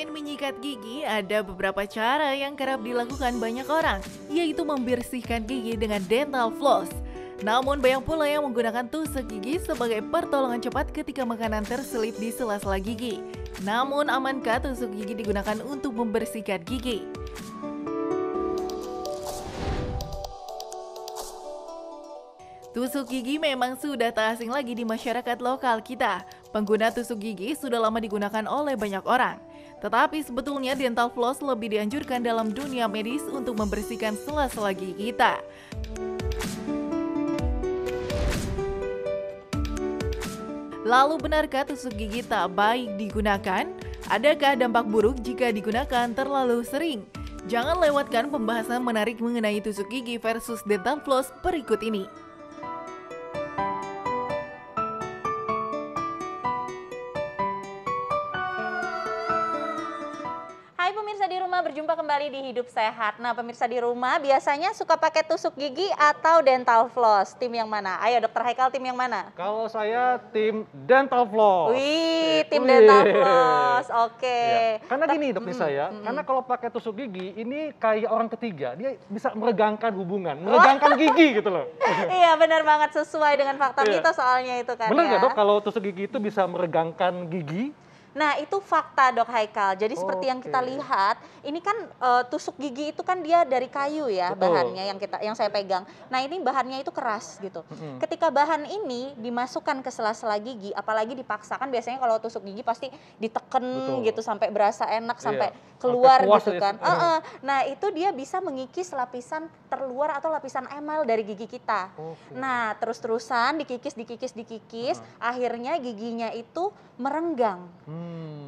Selain menyikat gigi, ada beberapa cara yang kerap dilakukan banyak orang, yaitu membersihkan gigi dengan dental floss. Namun banyak pula yang menggunakan tusuk gigi sebagai pertolongan cepat ketika makanan terselip di sela-sela gigi. Namun amankah tusuk gigi digunakan untuk membersihkan gigi? Tusuk gigi memang sudah tak asing lagi di masyarakat lokal kita. Pengguna tusuk gigi sudah lama digunakan oleh banyak orang. Tetapi sebetulnya dental floss lebih dianjurkan dalam dunia medis untuk membersihkan sela-sela gigi kita. Lalu benarkah tusuk gigi tak baik digunakan? Adakah dampak buruk jika digunakan terlalu sering? Jangan lewatkan pembahasan menarik mengenai tusuk gigi versus dental floss berikut ini. Hai pemirsa di rumah, berjumpa kembali di Hidup Sehat. Nah pemirsa di rumah biasanya suka pakai tusuk gigi atau dental floss? Tim yang mana? Ayo Dokter Haikal, tim yang mana? Kalau saya tim dental floss. Wih, tim dental floss, oke. Ya. Karena gini dokter saya, karena kalau pakai tusuk gigi ini kayak orang ketiga, dia bisa meregangkan hubungan, meregangkan gigi gitu loh. Iya benar banget, sesuai dengan fakta Iya. mitos soalnya itu kan. Bener ya. nggak dok kalau tusuk gigi itu bisa meregangkan gigi? Nah itu fakta Dok Haikal, jadi seperti yang kita Oke. lihat, ini kan tusuk gigi itu kan dia dari kayu ya. Betul. Bahannya yang saya pegang. Nah ini bahannya itu keras gitu. Ketika bahan ini dimasukkan ke sela-sela gigi, apalagi dipaksakan, biasanya kalau tusuk gigi pasti diteken Betul. gitu sampai berasa enak, sampai Iya. keluar Sampai puas gitu ya. kan. Nah itu dia bisa mengikis lapisan terluar atau lapisan emal dari gigi kita. Oke. Nah terus-terusan dikikis, akhirnya giginya itu merenggang.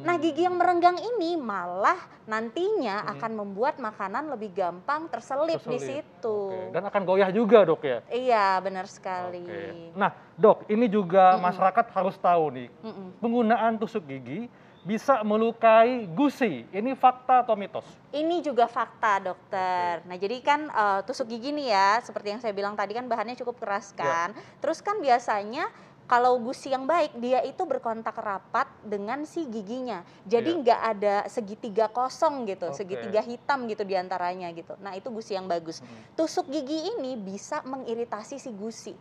Nah gigi yang merenggang ini malah nantinya akan membuat makanan lebih gampang terselip di situ. Oke. Dan akan goyah juga dok ya? Iya benar sekali. Oke. Nah dok, ini juga masyarakat harus tahu nih, penggunaan tusuk gigi bisa melukai gusi. Ini fakta atau mitos? Ini juga fakta dokter. Nah jadi kan tusuk gigi nih ya, seperti yang saya bilang tadi kan bahannya cukup keras kan. Terus kan biasanya kalau gusi yang baik, dia itu berkontak rapat dengan si giginya. Jadi nggak ada segitiga kosong gitu, Oke. segitiga hitam gitu diantaranya gitu. Nah itu gusi yang bagus. Tusuk gigi ini bisa mengiritasi si gusi.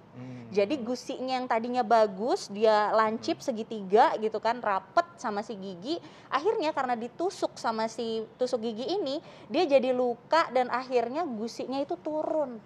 Jadi gusinya yang tadinya bagus, dia lancip segitiga gitu kan, rapet sama si gigi. Akhirnya karena ditusuk sama si tusuk gigi ini, dia jadi luka dan akhirnya gusinya itu turun.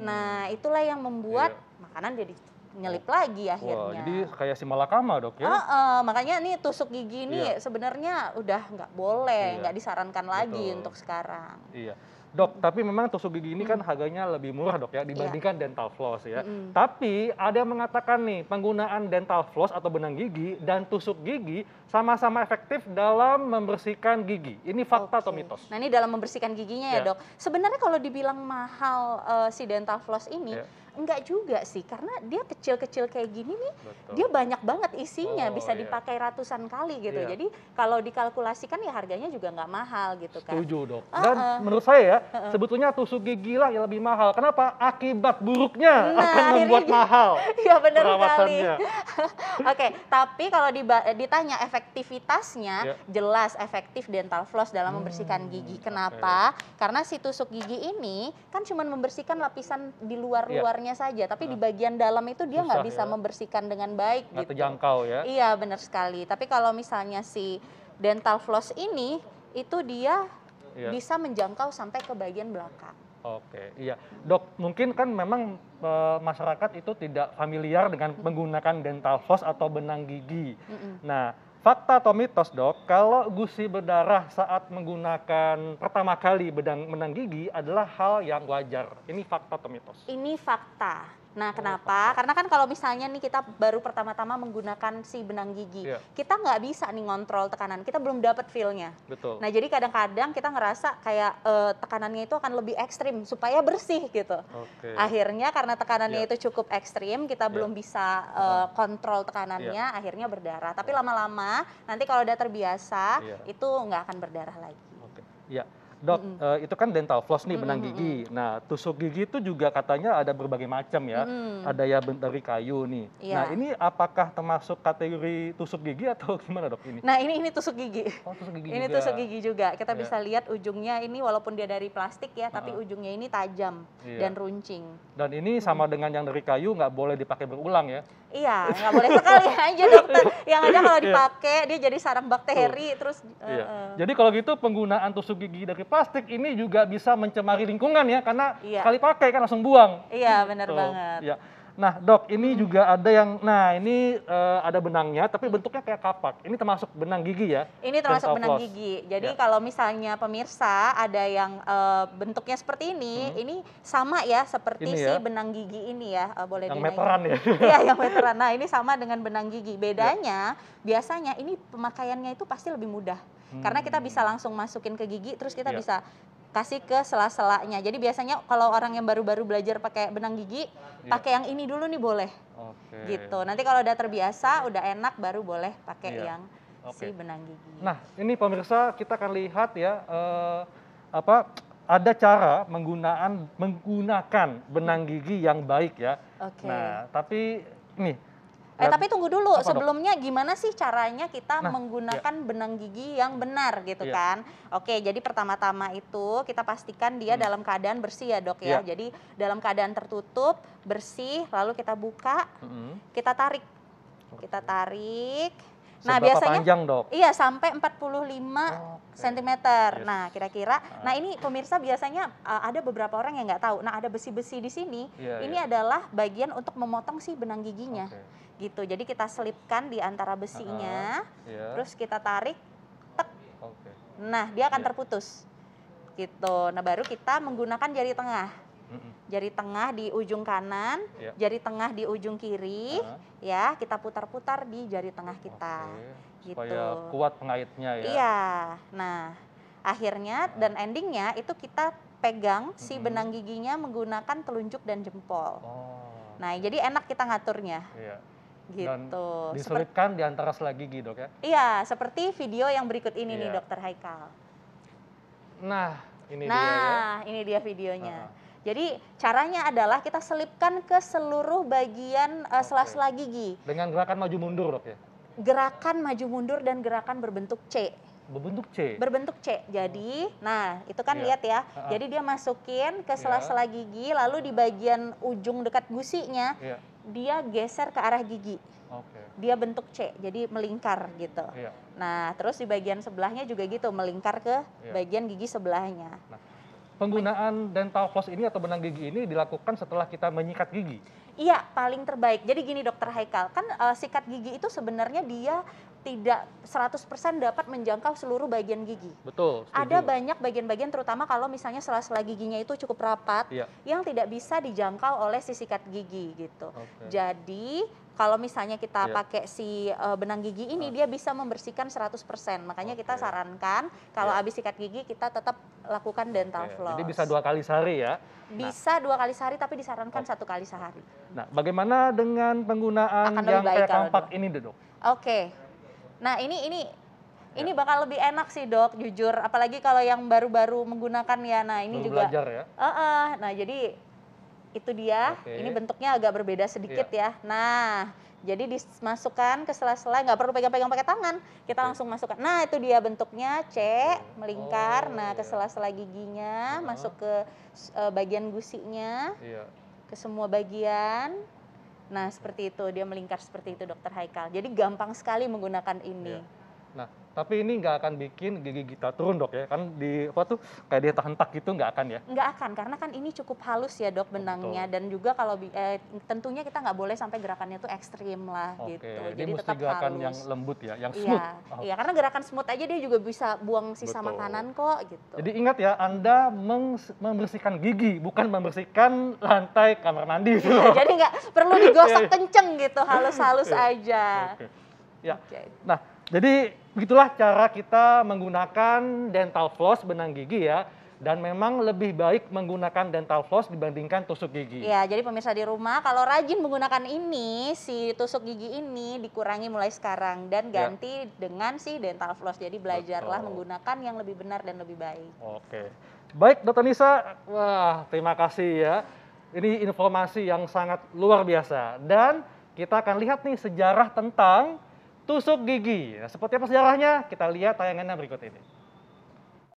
Nah itulah yang membuat makanan jadi nyelip lagi akhirnya. Wah, jadi kayak si malakama dok ya? Makanya nih tusuk gigi ini sebenarnya udah nggak boleh, nggak disarankan lagi Betul. untuk sekarang. Iya. Dok, tapi memang tusuk gigi ini kan harganya lebih murah dok ya dibandingkan dental floss ya. Tapi ada yang mengatakan nih penggunaan dental floss atau benang gigi dan tusuk gigi sama-sama efektif dalam membersihkan gigi. Ini fakta atau mitos? Nah ini dalam membersihkan giginya ya Ya. dok. Sebenarnya kalau dibilang mahal si dental floss ini, enggak juga sih, karena dia kecil-kecil kayak gini nih, Betul. dia banyak banget isinya, Oh, bisa iya. dipakai ratusan kali gitu. Iya. Jadi kalau dikalkulasikan ya harganya juga nggak mahal gitu kan. Setuju dok. Dan menurut saya ya, sebetulnya tusuk gigi lah yang lebih mahal. Kenapa? Akibat buruknya Nah, akan membuat akhirnya mahal Iya benar sekali. perawatannya. Oke, tapi kalau ditanya efektivitasnya, Ya. jelas efektif dental floss dalam membersihkan gigi. Kenapa? Karena si tusuk gigi ini kan cuma membersihkan lapisan di luar-luarnya saja, tapi di bagian dalam itu dia nggak Susah bisa ya. membersihkan dengan baik Nggak gitu. terjangkau ya. Iya benar sekali. Tapi kalau misalnya si dental floss ini, itu dia Iya. bisa menjangkau sampai ke bagian belakang. Oke, iya. Dok, mungkin kan memang masyarakat itu tidak familiar dengan menggunakan dental floss atau benang gigi. Nah, fakta atau mitos dok, kalau gusi berdarah saat menggunakan pertama kali benang gigi adalah hal yang wajar. Ini fakta atau mitos? Ini fakta. Nah, kenapa? Karena kan kalau misalnya nih kita baru pertama-tama menggunakan si benang gigi, Iya. kita nggak bisa nih ngontrol tekanan, kita belum dapat feel-nya. Betul. Nah, jadi kadang-kadang kita ngerasa kayak tekanannya itu akan lebih ekstrim supaya bersih gitu. Oke. Akhirnya karena tekanannya Iya. itu cukup ekstrim, kita belum bisa kontrol tekanannya, akhirnya berdarah. Tapi lama-lama nanti kalau udah terbiasa, Iya. itu nggak akan berdarah lagi. Oke. Iya. Dok, itu kan dental floss nih, benang gigi. Nah, tusuk gigi itu juga katanya ada berbagai macam ya. Ada ya dari kayu nih. Iya. Nah, ini apakah termasuk kategori tusuk gigi atau gimana, Dok, ini? Nah, ini tusuk gigi. Oh, tusuk gigi Ini juga. tusuk gigi juga. Kita Iya. bisa lihat ujungnya ini walaupun dia dari plastik ya, tapi ujungnya ini tajam Iya. dan runcing. Dan ini sama dengan yang dari kayu, nggak boleh dipakai berulang ya. Iya, nggak boleh sekali aja dokter. Yang ada kalau dipakai dia jadi sarang bakteri terus. Iya. Jadi kalau gitu penggunaan tusuk gigi dari plastik ini juga bisa mencemari lingkungan ya, karena Iya. sekali pakai kan langsung buang. Iya, benar Tuh, banget. iya. Nah, Dok, ini juga ada yang, nah ini ada benangnya, tapi bentuknya kayak kapak. Ini termasuk benang gigi ya? Ini termasuk Dental benang floss. gigi. Jadi Ya. kalau misalnya pemirsa ada yang bentuknya seperti ini sama ya seperti Ini si ya. benang gigi ini ya. Boleh Yang dinaikin. meteran ya? Iya, yang meteran. Nah, ini sama dengan benang gigi. Bedanya biasanya ini pemakaiannya itu pasti lebih mudah. Karena kita bisa langsung masukin ke gigi, terus kita Iya. bisa kasih ke sela-selanya. Jadi biasanya kalau orang yang baru-baru belajar pakai benang gigi, pakai yang ini dulu nih boleh. Oke. Gitu. Nanti kalau udah terbiasa, udah enak, baru boleh pakai Iya. yang si Oke. benang gigi. Nah, ini pemirsa kita akan lihat ya, ada cara menggunakan benang gigi yang baik ya. Oke. Nah, tapi ini. Tapi tunggu dulu, Apa, Dok? sebelumnya gimana sih caranya kita Nah, menggunakan benang gigi yang benar gitu Iya. kan? Oke, jadi pertama-tama itu kita pastikan dia dalam keadaan bersih ya dok ya. Iya. Jadi dalam keadaan tertutup, bersih, lalu kita buka, kita tarik. Kita tarik. Nah Seberapa biasanya panjang, Dok? iya sampai 45 Oke. cm. Yes. Nah kira-kira, nah ini pemirsa biasanya ada beberapa orang yang nggak tahu. Nah ada besi-besi di sini, Iya, ini iya. adalah bagian untuk memotong si benang giginya. Oke. Gitu. Jadi kita selipkan di antara besinya, Iya. terus kita tarik, tek. Oke. Nah dia akan Iya. terputus. Gitu. Nah baru kita menggunakan jari tengah. Jari tengah di ujung kanan, Iya. jari tengah di ujung kiri, ya kita putar-putar di jari tengah kita. Oke. Gitu. Supaya kuat pengaitnya ya. Iya. Nah, akhirnya dan endingnya itu kita pegang si benang giginya menggunakan telunjuk dan jempol. Oh. Nah, jadi enak kita ngaturnya. Iya. Gitu. Dan diselipkan di antara sela gigi, Dok ya. Iya, seperti video yang berikut ini nih Iya. Dokter Haikal. Nah, ini dia ya. Nah, ini dia videonya. Jadi caranya adalah kita selipkan ke seluruh bagian sela-sela gigi. Dengan gerakan maju mundur, Dok ya. Gerakan maju mundur dan gerakan berbentuk C. Berbentuk C. Berbentuk C. Jadi, nah itu kan Iya. lihat ya. Jadi dia masukin ke sela-sela gigi, lalu di bagian ujung dekat gusinya Iya. dia geser ke arah gigi. Oke. Dia bentuk C, jadi melingkar gitu. Iya. Nah, terus di bagian sebelahnya juga gitu, melingkar ke Iya. bagian gigi sebelahnya. Penggunaan dental floss ini atau benang gigi ini dilakukan setelah kita menyikat gigi. Iya, paling terbaik. Jadi gini Dokter Haikal, kan sikat gigi itu sebenarnya dia tidak 100% dapat menjangkau seluruh bagian gigi. Betul. Setuju. Ada banyak bagian-bagian terutama kalau misalnya sela-sela giginya itu cukup rapat Iya. yang tidak bisa dijangkau oleh si sikat gigi gitu. Oke. Jadi kalau misalnya kita Iya. pakai si benang gigi ini dia bisa membersihkan 100%. Makanya kita Oke. sarankan kalau Iya. habis sikat gigi kita tetap lakukan dental Oke, floss. jadi bisa 2 kali sehari ya. Bisa 2 kali sehari tapi disarankan 1 kali sehari. Nah, bagaimana dengan penggunaan Akan lebih yang baik kayak kalau kampak dua. ini, Dok? Oke. Nah, ini bakal lebih enak sih, Dok, jujur. Apalagi kalau yang baru-baru menggunakan ya. Nah, ini Baru juga belajar ya. Nah, jadi itu dia. Oke. Ini bentuknya agak berbeda sedikit ya. Nah, jadi dimasukkan ke sela-sela, nggak perlu pegang-pegang pakai tangan. Kita langsung masukkan. Nah, itu dia bentuknya C, melingkar. Nah, ke sela-sela giginya, masuk ke bagian gusinya, Iya. ke semua bagian. Nah, seperti itu, dia melingkar seperti itu Dokter Haikal. Jadi gampang sekali menggunakan ini. Iya. Nah, tapi ini nggak akan bikin gigi kita turun, Dok ya. Kan di apa tuh kayak dia tahan-tak gitu nggak akan ya. Nggak akan, karena kan ini cukup halus ya Dok benangnya. Dan juga kalau tentunya kita nggak boleh sampai gerakannya tuh ekstrim lah Oke, gitu. dia Jadi mesti tetap gerakan halus. yang lembut ya, yang Iya, smooth. iya, karena gerakan smooth aja dia juga bisa buang sisa Betul. makanan kok gitu. Jadi ingat ya, Anda membersihkan gigi, bukan membersihkan lantai kamar mandi. Gitu. Jadi nggak perlu digosok kenceng gitu, halus-halus aja. Oke. Ya. Oke. Nah, jadi begitulah cara kita menggunakan dental floss benang gigi ya. dan memang lebih baik menggunakan dental floss dibandingkan tusuk gigi. Ya, jadi pemirsa di rumah kalau rajin menggunakan ini, si tusuk gigi ini dikurangi mulai sekarang dan ganti dengan si dental floss. Jadi belajarlah menggunakan yang lebih benar dan lebih baik. Oke. Baik, Dokter Nisa. Wah, terima kasih ya. Ini informasi yang sangat luar biasa. Dan kita akan lihat nih sejarah tentang tusuk gigi. Nah, seperti apa sejarahnya? Kita lihat tayangannya berikut ini.